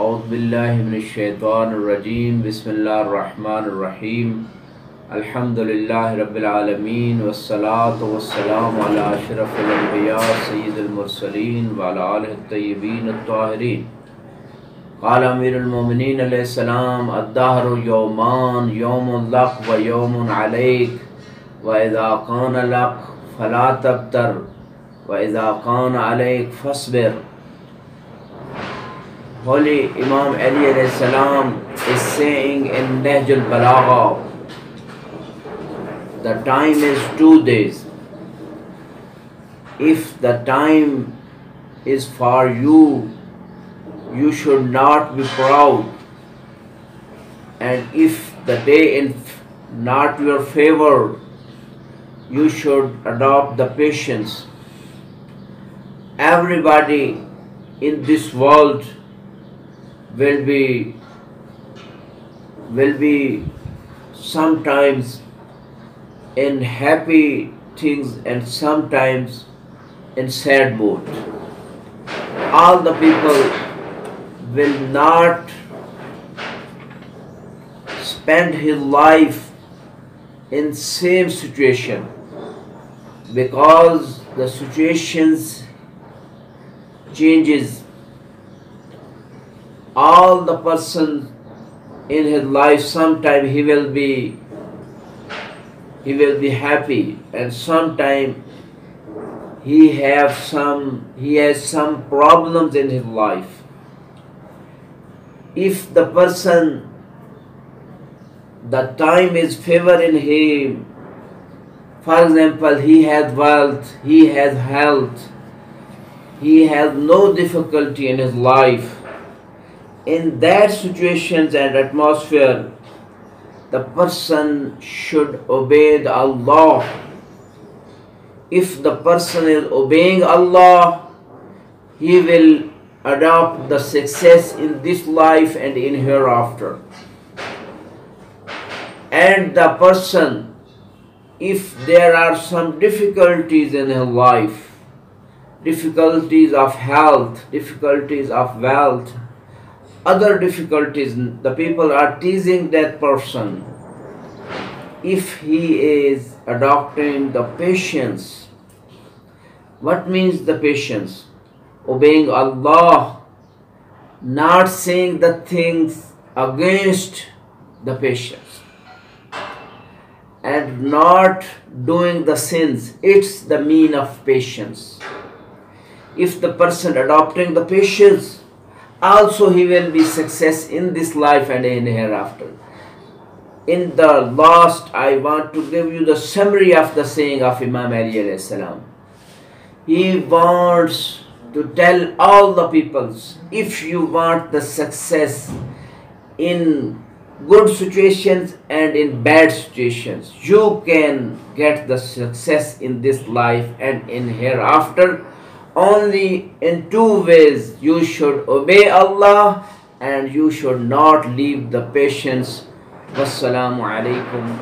أعوذ بالله من الشيطان الرجيم بسم الله الرحمن الرحيم الحمد لله رب العالمين والصلاة والسلام على أشرف الأنبياء سيد المرسلين وعلى آله الطيبين الطاهرين قال أمير المؤمنين عليه السلام الدهر يومان يوم لك ويوم عليك وإذا كان لك فلا تبتر وإذا كان عليك فاصبر. Holy Imam Ali alayhi salam is saying in Nahj al-Balagha, the time is 2 days. If the time is for you, you should not be proud, and if the day is not your favor, you should adopt the patience. Everybody in this world will be sometimes in happy things and sometimes in sad mood. All the people will not spend his life in same situation, because the situations changes. All the person in his life, sometime he will be happy, and sometime he has some problems in his life. If the person, the time is favor in him, for example, he has wealth, he has health, he has no difficulty in his life, in that situations and atmosphere, the person should obey the Allah. If the person is obeying Allah, he will adopt the success in this life and in hereafter. And the person, if there are some difficulties in his life, difficulties of health, difficulties of wealth, other difficulties, the people are teasing that person. If he is adopting the patience, what means the patience? Obeying Allah, not saying the things against the patience, and not doing the sins. It's the mean of patience. If the person adopting the patience, also he will be success in this life and in hereafter. In the last, I want to give you the summary of the saying of Imam Ali alayhi salam. He wants to tell all the peoples, if you want the success in good situations and in bad situations, you can get the success in this life and in hereafter. Only in 2 ways: you should obey Allah and you should not leave the patience. Wassalamu alaikum